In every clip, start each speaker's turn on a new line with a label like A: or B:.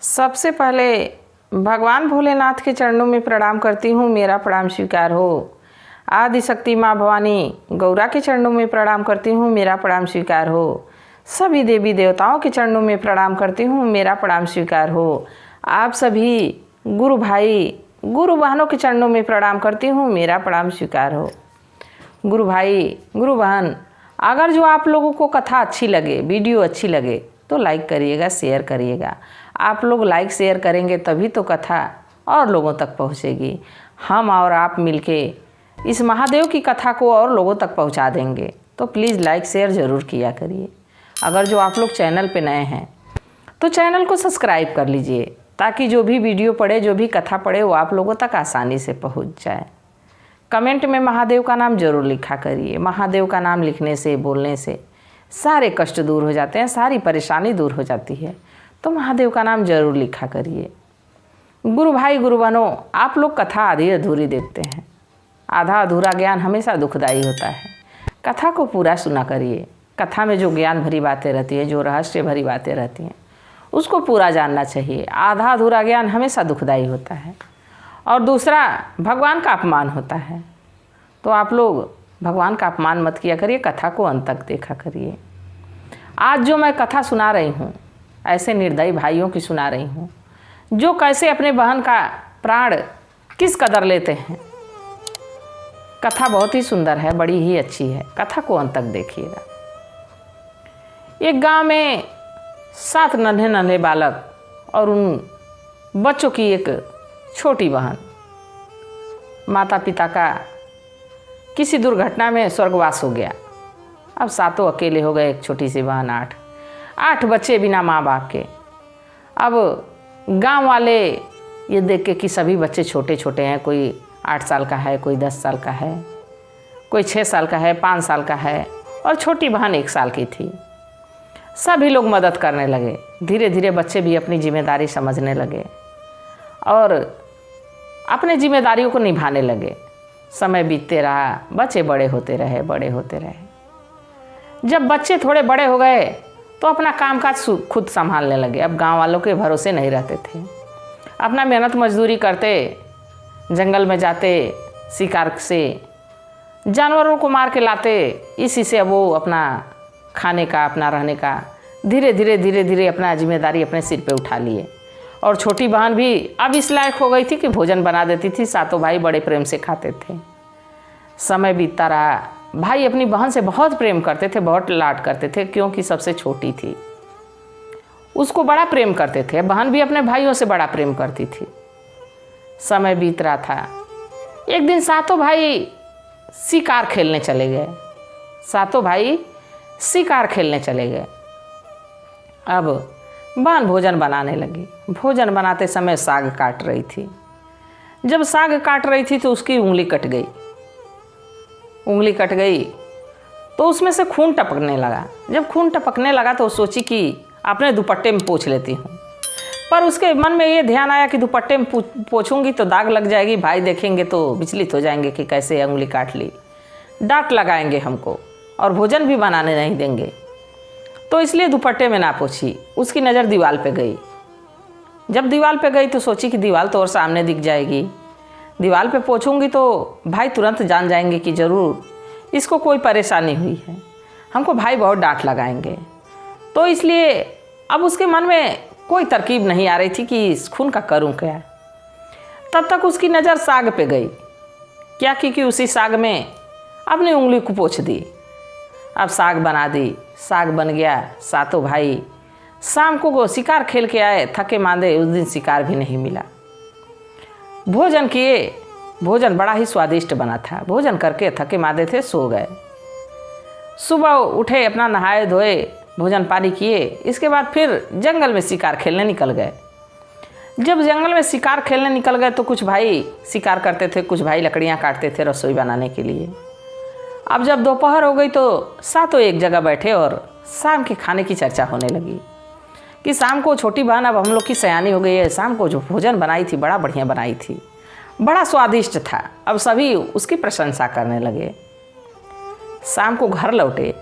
A: सबसे पहले भगवान भोलेनाथ के चरणों में प्रणाम करती हूँ, मेरा प्रणाम स्वीकार हो। आदि शक्ति माँ भवानी गौरा के चरणों में प्रणाम करती हूँ, मेरा प्रणाम स्वीकार हो। सभी देवी देवताओं के चरणों में प्रणाम करती हूँ, मेरा प्रणाम स्वीकार हो। आप सभी गुरु भाई गुरु बहनों के चरणों में प्रणाम करती हूँ, मेरा प्रणाम स्वीकार हो। गुरु भाई गुरु बहन, अगर जो आप लोगों को कथा अच्छी लगे, वीडियो अच्छी लगे तो लाइक करिएगा, शेयर करिएगा। आप लोग लाइक शेयर करेंगे तभी तो कथा और लोगों तक पहुँचेगी। हम और आप मिलके इस महादेव की कथा को और लोगों तक पहुँचा देंगे। तो प्लीज़ लाइक शेयर ज़रूर किया करिए। अगर जो आप लोग चैनल पे नए हैं तो चैनल को सब्सक्राइब कर लीजिए, ताकि जो भी वीडियो पड़े, जो भी कथा पड़े, वो आप लोगों तक आसानी से पहुँच जाए। कमेंट में महादेव का नाम ज़रूर लिखा करिए। महादेव का नाम लिखने से, बोलने से सारे कष्ट दूर हो जाते हैं, सारी परेशानी दूर हो जाती है। तो महादेव का नाम ज़रूर लिखा करिए। गुरु भाई गुरु बहनों, आप लोग कथा आधी अधूरी देखते हैं। आधा अधूरा ज्ञान हमेशा दुखदाई होता है। कथा को पूरा सुना करिए। कथा में जो ज्ञान भरी बातें रहती है, जो रहस्य भरी बातें रहती हैं, उसको पूरा जानना चाहिए। आधा अधूरा ज्ञान हमेशा दुखदाई होता है। और दूसरा, भगवान का अपमान होता है। तो आप लोग भगवान का अपमान मत किया करिए, कथा को अंत तक देखा करिए। आज जो मैं कथा सुना रही हूँ, ऐसे निर्दयी भाइयों की सुना रही हूँ, जो कैसे अपने बहन का प्राण किस कदर लेते हैं। कथा बहुत ही सुंदर है, बड़ी ही अच्छी है। कथा को अंत तक देखिएगा। एक गांव में 7 नन्हे नन्हे बालक और उन बच्चों की एक छोटी बहन, माता पिता का किसी दुर्घटना में स्वर्गवास हो गया। अब 7 अकेले हो गए, एक छोटी सी बहन, 8 बच्चे बिना माँ बाप के। अब गांव वाले ये देख के कि सभी बच्चे छोटे छोटे हैं, कोई 8 साल का है, कोई 10 साल का है, कोई 6 साल का है, 5 साल का है, और छोटी बहन 1 साल की थी। सभी लोग मदद करने लगे। धीरे धीरे बच्चे भी अपनी जिम्मेदारी समझने लगे और अपने जिम्मेदारियों को निभाने लगे। समय बीतते रहा, बच्चे बड़े होते रहे, बड़े होते रहे। जब बच्चे थोड़े बड़े हो गए तो अपना कामकाज खुद संभालने लगे। अब गांव वालों के भरोसे नहीं रहते थे। अपना मेहनत मजदूरी करते, जंगल में जाते, शिकार से जानवरों को मार के लाते। इसी से अब वो अपना खाने का, अपना रहने का धीरे धीरे अपना जिम्मेदारी अपने सिर पे उठा लिए। और छोटी बहन भी अब इस लायक हो गई थी कि भोजन बना देती थी। 7 भाई बड़े प्रेम से खाते थे। समय बीतता रहा। भाई अपनी बहन से बहुत प्रेम करते थे, बहुत लाड करते थे, क्योंकि सबसे छोटी थी। उसको बड़ा प्रेम करते थे। बहन भी अपने भाइयों से बड़ा प्रेम करती थी। समय बीत रहा था। एक दिन 7 भाई शिकार खेलने चले गए। 7 भाई शिकार खेलने चले गए। अब बहन भोजन बनाने लगी। भोजन बनाते समय साग काट रही थी। जब साग काट रही थी तो उसकी उंगली कट गई। उंगली कट गई तो उसमें से खून टपकने लगा। जब खून टपकने लगा तो सोची कि अपने दुपट्टे में पोंछ लेती हूँ। पर उसके मन में ये ध्यान आया कि दुपट्टे में पोंछूंगी तो दाग लग जाएगी, भाई देखेंगे तो विचलित हो जाएंगे कि कैसे उंगली काट ली, डांट लगाएंगे हमको और भोजन भी बनाने नहीं देंगे। तो इसलिए दुपट्टे में ना पोंछी। उसकी नज़र दीवार पे गई। जब दीवार पे गई तो सोची कि दीवार तो और सामने दिख जाएगी, दीवार पे पोंछूंगी तो भाई तुरंत जान जाएंगे कि ज़रूर इसको कोई परेशानी हुई है, हमको भाई बहुत डांट लगाएंगे। तो इसलिए अब उसके मन में कोई तरकीब नहीं आ रही थी कि इस खून का करूं क्या। तब तक उसकी नज़र साग पे गई। क्या कि उसी साग में अपनी उंगली को पोंछ दी। अब साग बना दी। साग बन गया। 7 भाई शाम को शिकार खेल के आए, थके मांदे। उस दिन शिकार भी नहीं मिला। भोजन किए। भोजन बड़ा ही स्वादिष्ट बना था। भोजन करके थके मांदे थे, सो गए। सुबह उठे, अपना नहाए धोए, भोजन पानी किए। इसके बाद फिर जंगल में शिकार खेलने निकल गए। जब जंगल में शिकार खेलने निकल गए तो कुछ भाई शिकार करते थे, कुछ भाई लकड़ियाँ काटते थे रसोई बनाने के लिए। अब जब दोपहर हो गई तो 7 एक जगह बैठे और शाम के खाने की चर्चा होने लगी कि शाम को छोटी बहन अब हम लोग की सयानी हो गई है। शाम को जो भोजन बनाई थी बड़ा बढ़िया बनाई थी, बड़ा स्वादिष्ट था। अब सभी उसकी प्रशंसा करने लगे। शाम को घर लौटे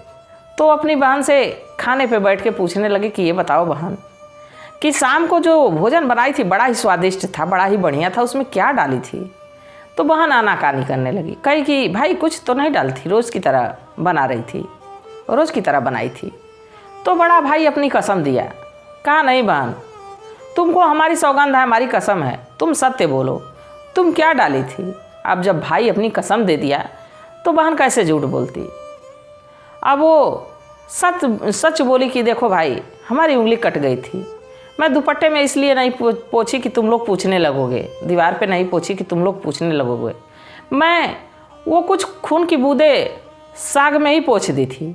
A: तो अपनी बहन से खाने पे बैठ के पूछने लगे कि ये बताओ बहन, कि शाम को जो भोजन बनाई थी बड़ा ही स्वादिष्ट था, बड़ा ही बढ़िया था, उसमें क्या डाली थी। तो बहन आनाकानी करने लगी, कही कि भाई कुछ तो नहीं डाली थी, रोज़ की तरह बना रही थी, रोज़ की तरह बनाई थी। तो बड़ा भाई अपनी कसम दिया, कहा नहीं बहन, तुमको हमारी सौगंध है, हमारी कसम है, तुम सत्य बोलो, तुम क्या डाली थी। अब जब भाई अपनी कसम दे दिया तो बहन कैसे झूठ बोलती। अब वो सच बोली कि देखो भाई, हमारी उंगली कट गई थी, मैं दुपट्टे में इसलिए नहीं पोछी कि तुम लोग पूछने लगोगे, दीवार पे नहीं पोछी कि तुम लोग पूछने लगोगे, मैं वो कुछ खून की बूंदें साग में ही पोंछ दी थी।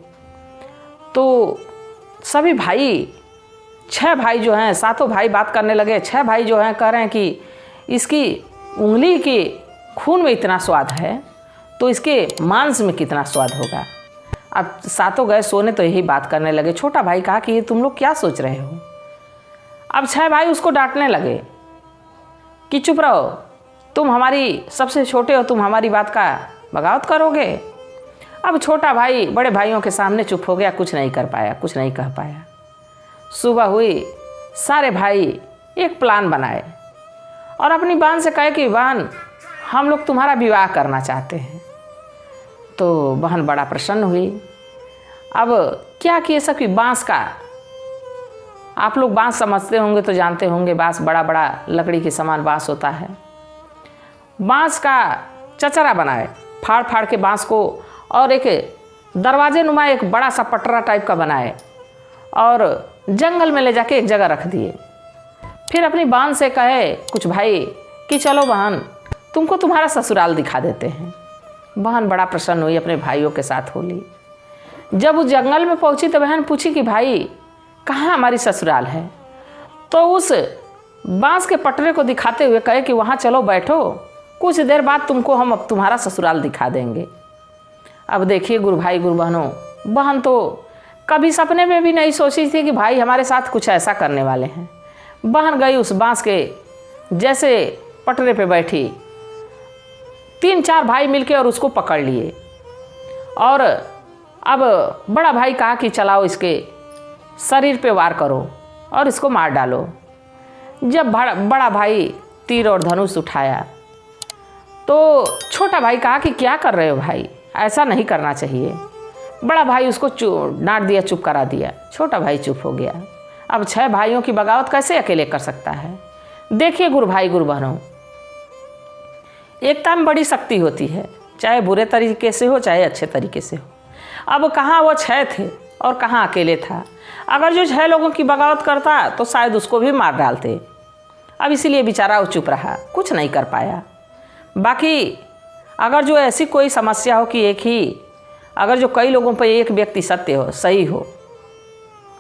A: तो सभी भाई, 6 भाई जो हैं, 7 भाई बात करने लगे, 6 भाई जो हैं कह रहे हैं कि इसकी उंगली के खून में इतना स्वाद है तो इसके मांस में कितना स्वाद होगा। अब 7 गए सोने तो यही बात करने लगे। छोटा भाई कहा कि ये तुम लोग क्या सोच रहे हो। अब 6 भाई उसको डांटने लगे कि चुप रहो, तुम हमारी सबसे छोटे हो, तुम हमारी बात का बगावत करोगे। अब छोटा भाई बड़े भाइयों के सामने चुप हो गया, कुछ नहीं कर पाया, कुछ नहीं कह पाया। सुबह हुई, सारे भाई एक प्लान बनाए और अपनी बहन से कहे कि बहन, हम लोग तुम्हारा विवाह करना चाहते हैं। तो बहन बड़ा प्रसन्न हुई। अब क्या किए सब कि बांस का, आप लोग बांस समझते होंगे तो जानते होंगे, बांस बड़ा बड़ा लकड़ी के समान बांस होता है। बांस का चचरा बनाए, फाड़ फाड़ के बांस को, और एक दरवाजे नुमा एक बड़ा सा पटरा टाइप का बनाए और जंगल में ले जाके एक जगह रख दिए। फिर अपनी बहन से कहे कुछ भाई कि चलो बहन, तुमको तुम्हारा ससुराल दिखा देते हैं। बहन बड़ा प्रसन्न हुई, अपने भाइयों के साथ होली। जब उस जंगल में पहुंची तो बहन पूछी कि भाई कहाँ हमारी ससुराल है। तो उस बांस के पटरे को दिखाते हुए कहे कि वहाँ चलो बैठो, कुछ देर बाद तुमको हम अब तुम्हारा ससुराल दिखा देंगे। अब देखिए गुरु भाई गुरु बहनों, बहन तो कभी सपने में भी नहीं सोची थी कि भाई हमारे साथ कुछ ऐसा करने वाले हैं। बहन गई उस बांस के जैसे पटरे पे बैठी, 3-4 भाई मिलके और उसको पकड़ लिए। और अब बड़ा भाई कहा कि चलाओ इसके शरीर पे वार करो और इसको मार डालो। जब बड़ा भाई तीर और धनुष उठाया तो छोटा भाई कहा कि क्या कर रहे हो भाई, ऐसा नहीं करना चाहिए। बड़ा भाई उसको डांट दिया, चुप करा दिया। छोटा भाई चुप हो गया। अब 6 भाइयों की बगावत कैसे अकेले कर सकता है। देखिए गुरु भाई गुरु बहनों, एकता में बड़ी शक्ति होती है, चाहे बुरे तरीके से हो चाहे अच्छे तरीके से हो। अब कहाँ वो 6 थे और कहाँ अकेले था। अगर जो 6 लोगों की बगावत करता तो शायद उसको भी मार डालते। अब इसीलिए बेचारा वो चुप रहा, कुछ नहीं कर पाया। बाकी अगर जो ऐसी कोई समस्या हो कि एक ही, अगर जो कई लोगों पर एक व्यक्ति सत्य हो, सही हो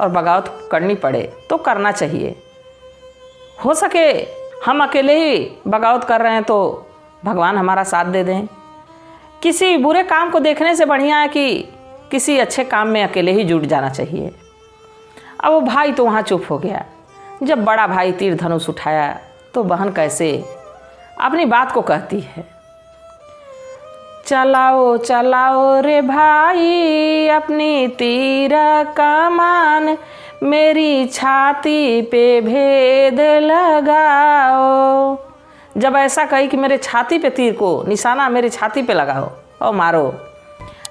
A: और बगावत करनी पड़े तो करना चाहिए। हो सके हम अकेले ही बगावत कर रहे हैं तो भगवान हमारा साथ दे दें। किसी बुरे काम को देखने से बढ़िया है कि किसी अच्छे काम में अकेले ही जुट जाना चाहिए। अब वो भाई तो वहाँ चुप हो गया। जब बड़ा भाई तीर धनुष उठाया तो बहन कैसे अपनी बात को कहती है, चलाओ चलाओ रे भाई अपनी तीर कमान, मेरी छाती पे भेद लगाओ। जब ऐसा कही कि मेरे छाती पे तीर को निशाना मेरे छाती पे लगाओ और मारो।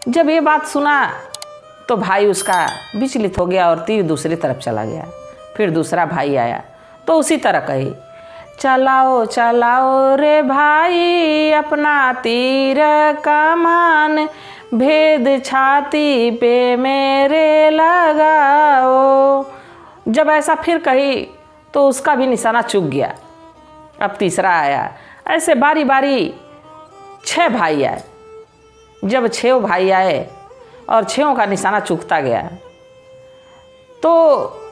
A: जब ये बात सुना तो भाई उसका विचलित हो गया और तीर दूसरी तरफ चला गया। फिर दूसरा भाई आया तो उसी तरह कही, चलाओ चलाओ रे भाई अपना तीर कमान, भेद छाती पे मेरे लगाओ। जब ऐसा फिर कही तो उसका भी निशाना चूक गया। अब तीसरा आया। ऐसे बारी बारी 6 भाई आए। जब 6 भाई आए और 6 का निशाना चूकता गया तो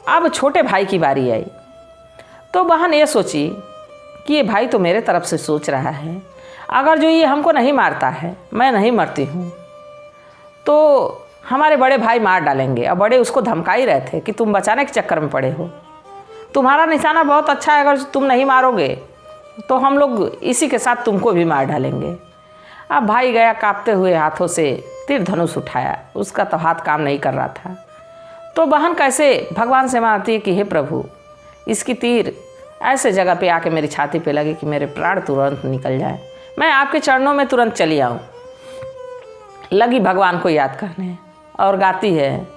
A: अब छोटे भाई की बारी आई। तो बहन ये सोची कि ये भाई तो मेरे तरफ से सोच रहा है, अगर जो ये हमको नहीं मारता है, मैं नहीं मरती हूँ, तो हमारे बड़े भाई मार डालेंगे। और बड़े उसको धमका ही रहे थे कि तुम बचाने के चक्कर में पड़े हो, तुम्हारा निशाना बहुत अच्छा है, अगर तुम नहीं मारोगे तो हम लोग इसी के साथ तुमको भी मार डालेंगे। अब भाई गया कांपते हुए हाथों से तीर धनुष उठाया। उसका तो हाथ काम नहीं कर रहा था। तो बहन कैसे भगवान से मानती है कि हे प्रभु, इसकी तीर ऐसे जगह पे आके मेरी छाती पे लगी कि मेरे प्राण तुरंत निकल जाए, मैं आपके चरणों में तुरंत चली आऊँ। लगी भगवान को याद करने और गाती है,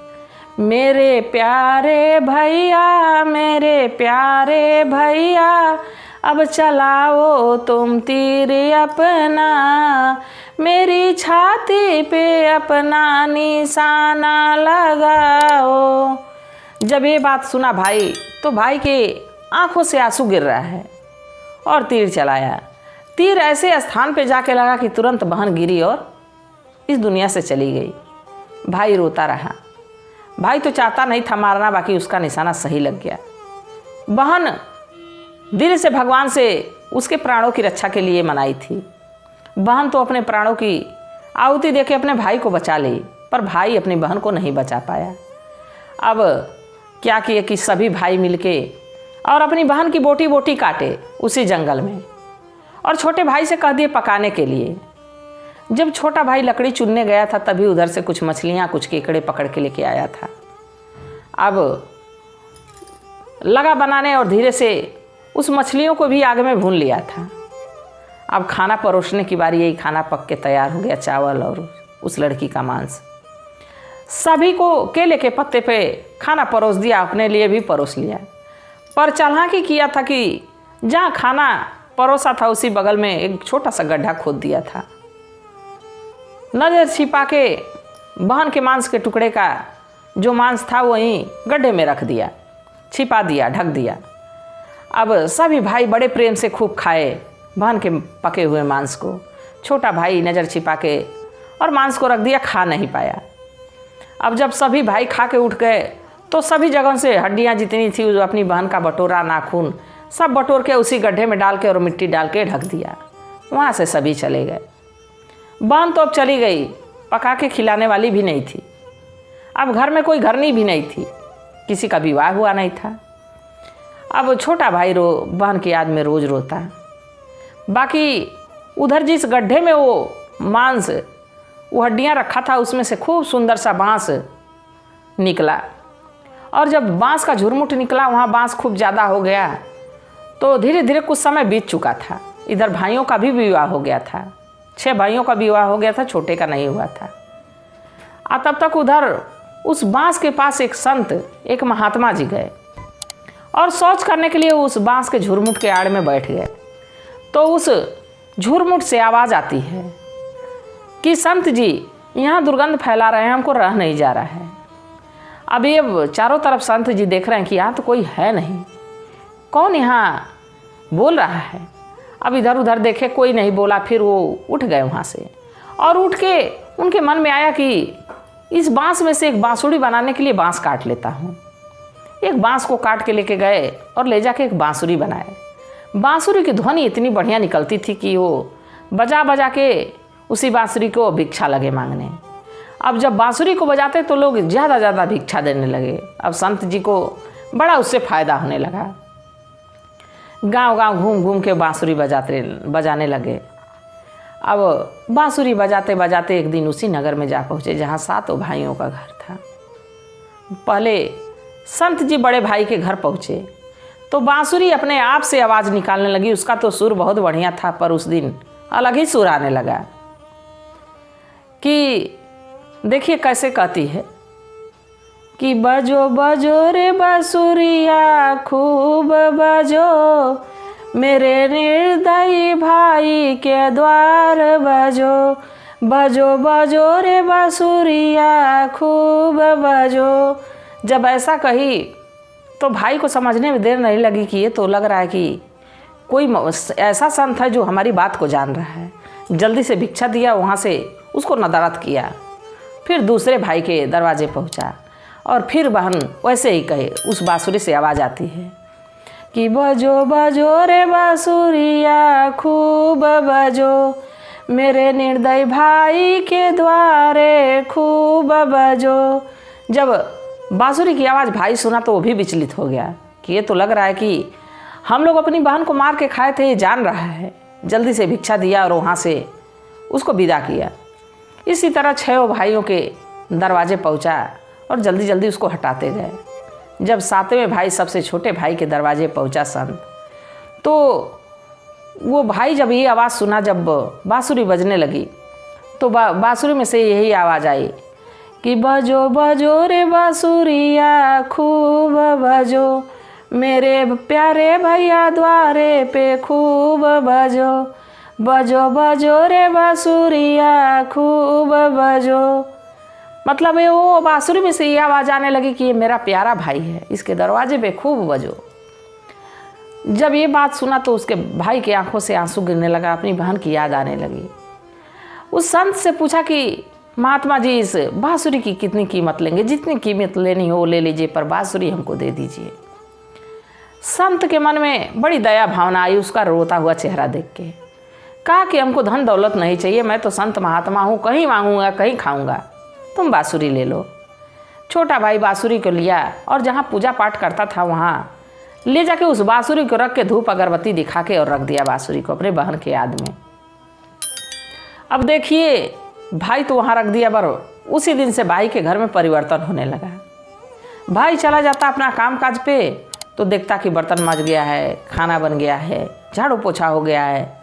A: मेरे प्यारे भैया, मेरे प्यारे भैया, अब चलाओ तुम तीर अपना, मेरी छाती पे अपना निशाना लगाओ। जब ये बात सुना भाई तो भाई के आंखों से आंसू गिर रहा है और तीर चलाया। तीर ऐसे स्थान पे जाके लगा कि तुरंत बहन गिरी और इस दुनिया से चली गई। भाई रोता रहा। भाई तो चाहता नहीं था मारना, बाकी उसका निशाना सही लग गया। बहन दिल से भगवान से उसके प्राणों की रक्षा के लिए मनाई थी। बहन तो अपने प्राणों की आहुति देके अपने भाई को बचा ली, पर भाई अपनी बहन को नहीं बचा पाया। अब क्या किए कि सभी भाई मिलके और अपनी बहन की बोटी बोटी काटे उसी जंगल में, और छोटे भाई से कह दिए पकाने के लिए। जब छोटा भाई लकड़ी चुनने गया था तभी उधर से कुछ मछलियाँ कुछ केकड़े पकड़ के लेके आया था। अब लगा बनाने और धीरे से उस मछलियों को भी आग में भून लिया था। अब खाना परोसने की बारी। यही खाना पक के तैयार हो गया, चावल और उस लड़की का मांस। सभी को केले के पत्ते पे खाना परोस दिया, अपने लिए भी परोस लिया। पर चालाकी किया था कि जहाँ खाना परोसा था उसी बगल में एक छोटा सा गड्ढा खोद दिया था। नज़र छिपा के बहन के मांस के टुकड़े का जो मांस था वहीं गड्ढे में रख दिया, छिपा दिया, ढक दिया। अब सभी भाई बड़े प्रेम से खूब खाए बहन के पके हुए मांस को। छोटा भाई नज़र छिपा के और मांस को रख दिया, खा नहीं पाया। अब जब सभी भाई खा के उठ गए तो सभी जगहों से हड्डियाँ जितनी थी जो अपनी बहन का बटोरा, नाखून सब बटोर के उसी गड्ढे में डाल के और मिट्टी डाल के ढक दिया। वहाँ से सभी चले गए। बहन तो अब चली गई, पका के खिलाने वाली भी नहीं थी। अब घर में कोई घरनी भी नहीं थी, किसी का विवाह हुआ नहीं था। अब छोटा भाई बहन की याद में रोज़ रोता। बाकी उधर जिस गड्ढे में वो मांस, वो हड्डियाँ रखा था, उसमें से खूब सुंदर सा बाँस निकला। और जब बाँस का झुरमुट निकला, वहाँ बाँस खूब ज़्यादा हो गया। तो धीरे धीरे कुछ समय बीत चुका था। इधर भाइयों का भी विवाह हो गया था, 6 भाइयों का विवाह हो गया था, छोटे का नहीं हुआ था। तब तक उधर उस बाँस के पास एक संत, एक महात्मा जी गए और शौच करने के लिए उस बाँस के झुरमुट के आड़ में बैठ गए। तो उस झुरमुट से आवाज़ आती है कि संत जी यहाँ दुर्गंध फैला रहे हैं, हमको रह नहीं जा रहा है। अब ये चारों तरफ संत जी देख रहे हैं कि यहाँ तो कोई है नहीं, कौन यहाँ बोल रहा है। अब इधर उधर देखे, कोई नहीं बोला। फिर वो उठ गए वहाँ से और उठ के उनके मन में आया कि इस बाँस में से एक बांसुरी बनाने के लिए बाँस काट लेता हूँ। एक बाँस को काट के लेके गए और ले जाके एक बांसुरी बनाए। बांसुरी की ध्वनि इतनी बढ़िया निकलती थी कि वो बजा बजा के उसी बांसुरी को भिक्षा लगे मांगने। अब जब बांसुरी को बजाते तो लोग ज़्यादा भिक्षा देने लगे। अब संत जी को बड़ा उससे फ़ायदा होने लगा। गांव घूम घूम के बांसुरी बजाने लगे। अब बांसुरी बजाते बजाते एक दिन उसी नगर में जा पहुँचे जहाँ 7 भाइयों का घर था। पहले संत जी बड़े भाई के घर पहुँचे तो बांसुरी अपने आप से आवाज़ निकालने लगी। उसका तो सुर बहुत बढ़िया था, पर उस दिन अलग ही सुर आने लगा कि देखिए कैसे कहती है कि बजो बजो रे बांसुरिया खूब बजो, मेरे निर्दयी भाई के द्वार बजो। बजो बजो रे बांसुरिया खूब बजो। जब ऐसा कही तो भाई को समझने में देर नहीं लगी कि ये तो लग रहा है कि कोई ऐसा संत है जो हमारी बात को जान रहा है। जल्दी से भिक्षा दिया, वहाँ से उसको नदारत किया। फिर दूसरे भाई के दरवाजे पहुँचा और फिर बहन वैसे ही कहे, उस बांसुरी से आवाज़ आती है कि बजो बजो रे बांसुरिया खूब बजो, मेरे निर्दयी भाई के द्वारे खूब बजो। जब बांसुरी की आवाज़ भाई सुना तो वो भी विचलित हो गया कि ये तो लग रहा है कि हम लोग अपनी बहन को मार के खाए थे, ये जान रहा है। जल्दी से भिक्षा दिया और वहाँ से उसको विदा किया। इसी तरह 6 भाइयों के दरवाजे पहुँचा और जल्दी जल्दी उसको हटाते गए। जब सातवें भाई सबसे छोटे भाई के दरवाजे पहुंचा संत, तो वो भाई जब ये आवाज़ सुना, जब बांसुरी बजने लगी, तो बांसुरी में से यही आवाज़ आई कि बजो बजो रे बांसुरिया खूब बजो, मेरे प्यारे भैया द्वारे पे खूब बजो, बजो बजो रे बांसुरिया खूब बजो। मतलब ये वो बांसुरी में से ये आवाज़ आने लगी कि ये मेरा प्यारा भाई है, इसके दरवाजे पे खूब बजो। जब ये बात सुना तो उसके भाई की आंखों से आंसू गिरने लगा, अपनी बहन की याद आने लगी। उस संत से पूछा कि महात्मा जी, इस बांसुरी की कितनी कीमत लेंगे? जितनी कीमत लेनी हो ले लीजिए, पर बांसुरी हमको दे दीजिए। संत के मन में बड़ी दया भावना आई उसका रोता हुआ चेहरा देख के। कहा कि हमको धन दौलत नहीं चाहिए, मैं तो संत महात्मा हूँ, कहीं मांगूंगा कहीं खाऊंगा, तुम बांसुरी ले लो। छोटा भाई बांसुरी को लिया और जहाँ पूजा पाठ करता था वहाँ ले जाके उस बांसुरी को रख के धूप अगरबत्ती दिखा के और रख दिया बांसुरी को अपने बहन के याद में। अब देखिए, भाई तो वहाँ रख दिया, पर उसी दिन से भाई के घर में परिवर्तन होने लगा। भाई चला जाता अपना काम काज पे तो देखता कि बर्तन मज गया है, खाना बन गया है, झाड़ू पोछा हो गया है,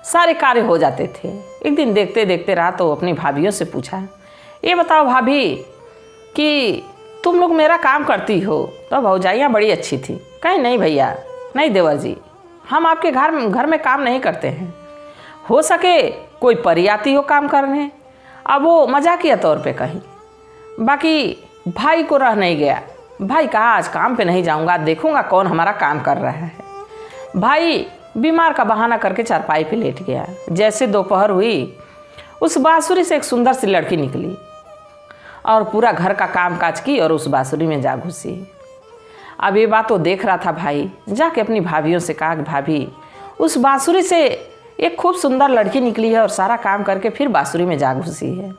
A: सारे कार्य हो जाते थे। एक दिन देखते देखते रहा तो अपनी भाभियों से पूछा, ये बताओ भाभी कि तुम लोग मेरा काम करती हो? तो भौजाइयाँ बड़ी अच्छी थी, कहीं नहीं भैया, नहीं देवर जी, हम आपके घर में काम नहीं करते हैं। हो सके कोई परी आती हो काम करने, अब वो मजाकिया तौर पे कहीं। बाकी भाई को रह नहीं गया, भाई कहा आज काम पे नहीं जाऊंगा, देखूंगा कौन हमारा काम कर रहा है। भाई बीमार का बहाना करके चारपाई पे लेट गया। जैसे दोपहर हुई, उस बांसुरी से एक सुंदर सी लड़की निकली और पूरा घर का काम काज की और उस बांसुरी में जा घुसी। अब ये बात तो देख रहा था भाई, जाके अपनी भाभियों से कहा कि भाभी, उस बांसुरी से एक खूब सुंदर लड़की निकली है और सारा काम करके फिर बांसुरी में जा घुसी है।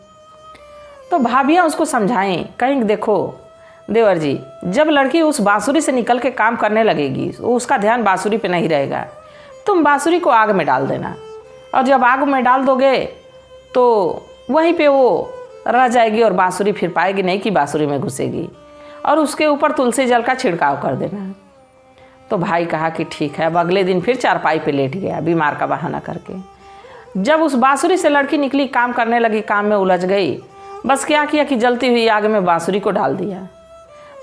A: तो भाभियाँ उसको समझाएं, कहीं देखो देवर जी, जब लड़की उस बांसुरी से निकल के काम करने लगेगी तो उसका ध्यान बांसुरी पे नहीं रहेगा, तुम बांसुरी को आग में डाल देना, और जब आग में डाल दोगे तो वहीं पे वो रह जाएगी और बांसुरी फिर पाएगी नहीं कि बांसुरी में घुसेगी, और उसके ऊपर तुलसी जल का छिड़काव कर देना। तो भाई कहा कि ठीक है। अब अगले दिन फिर चारपाई पे लेट गया बीमार का बहाना करके। जब उस बांसुरी से लड़की निकली, काम करने लगी, काम में उलझ गई, बस क्या किया कि जलती हुई आग में बांसुरी को डाल दिया।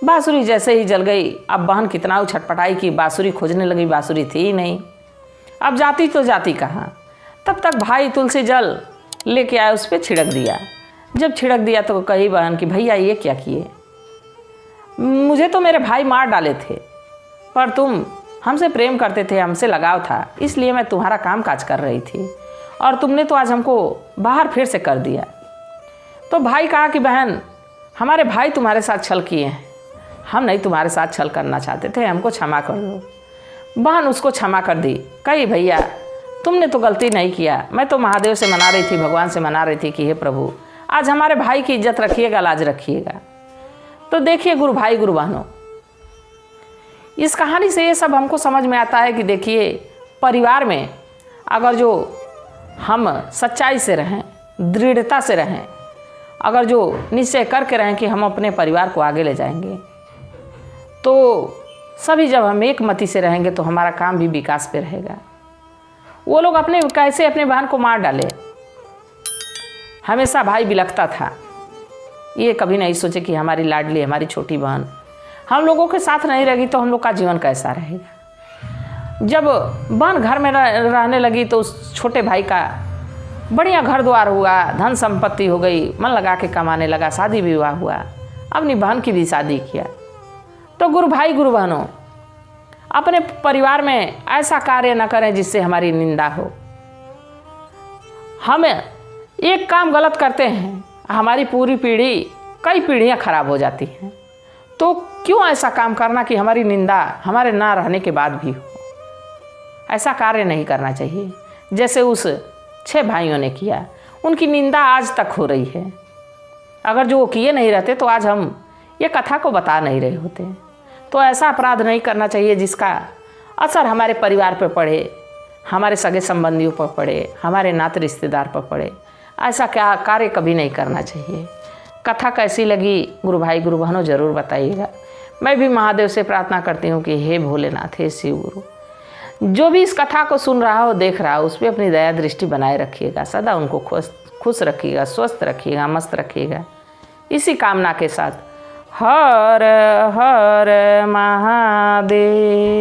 A: बांसुरी जैसे ही जल गई, अब बहन कितना छटपटाई कि बांसुरी खोजने लगी, बांसुरी थी ही नहीं। अब जाती तो जाती कहाँ। तब तक भाई तुलसी जल लेके आया, उस पर छिड़क दिया। जब छिड़क दिया तो कही बहन कि भैया ये क्या किए? मुझे तो मेरे भाई मार डाले थे, पर तुम हमसे प्रेम करते थे, हमसे लगाव था, इसलिए मैं तुम्हारा काम काज कर रही थी, और तुमने तो आज हमको बाहर फिर से कर दिया। तो भाई कहा कि बहन, हमारे भाई तुम्हारे साथ छल किए हैं, हम नहीं तुम्हारे साथ छल करना चाहते थे, हमको क्षमा कर दो। बहन उसको क्षमा कर दी। कही भैया तुमने तो गलती नहीं किया, मैं तो महादेव से मना रही थी, भगवान से मना रही थी कि हे प्रभु आज हमारे भाई की इज्जत रखिएगा, लाज रखिएगा। तो देखिए गुरु भाई गुरु बहनों, इस कहानी से ये सब हमको समझ में आता है कि देखिए परिवार में अगर जो हम सच्चाई से रहें, दृढ़ता से रहें, अगर जो निश्चय करके रहें कि हम अपने परिवार को आगे ले जाएंगे, तो सभी जब हम एक मति से रहेंगे तो हमारा काम भी विकास पे रहेगा। वो लोग कैसे अपने बहन को मार डाले। हमेशा भाई बिलखता था, ये कभी नहीं सोचे कि हमारी लाडली, हमारी छोटी बहन हम लोगों के साथ नहीं रहेगी तो हम लोग का जीवन कैसा रहेगा। जब बहन घर में रहने लगी तो उस छोटे भाई का बढ़िया घर द्वार हुआ, धन संपत्ति हो गई, मन लगा के कमाने लगा, शादी विवाह हुआ, अपनी बहन की भी शादी किया। तो गुरु भाई गुरु बहनों, अपने परिवार में ऐसा कार्य न करें जिससे हमारी निंदा हो। हम एक काम गलत करते हैं, हमारी पूरी पीढ़ी, कई पीढ़ियां खराब हो जाती हैं। तो क्यों ऐसा काम करना कि हमारी निंदा हमारे ना रहने के बाद भी हो। ऐसा कार्य नहीं करना चाहिए जैसे उस 6 भाइयों ने किया। उनकी निंदा आज तक हो रही है। अगर जो वो किए नहीं रहते तो आज हम ये कथा को बता नहीं रहे होते। तो ऐसा अपराध नहीं करना चाहिए जिसका असर हमारे परिवार पर पड़े, हमारे सगे संबंधियों पर पड़े, हमारे नाते रिश्तेदार पर पड़े। ऐसा क्या कार्य कभी नहीं करना चाहिए। कथा कैसी लगी गुरु भाई गुरु बहनों ज़रूर बताइएगा। मैं भी महादेव से प्रार्थना करती हूँ कि हे भोलेनाथ, हे शिव गुरु, जो भी इस कथा को सुन रहा हो, देख रहा हो, उस पर अपनी दया दृष्टि बनाए रखिएगा, सदा उनको खुश रखिएगा, स्वस्थ रखिएगा, मस्त रखिएगा। इसी कामना के साथ हर हर महादेव।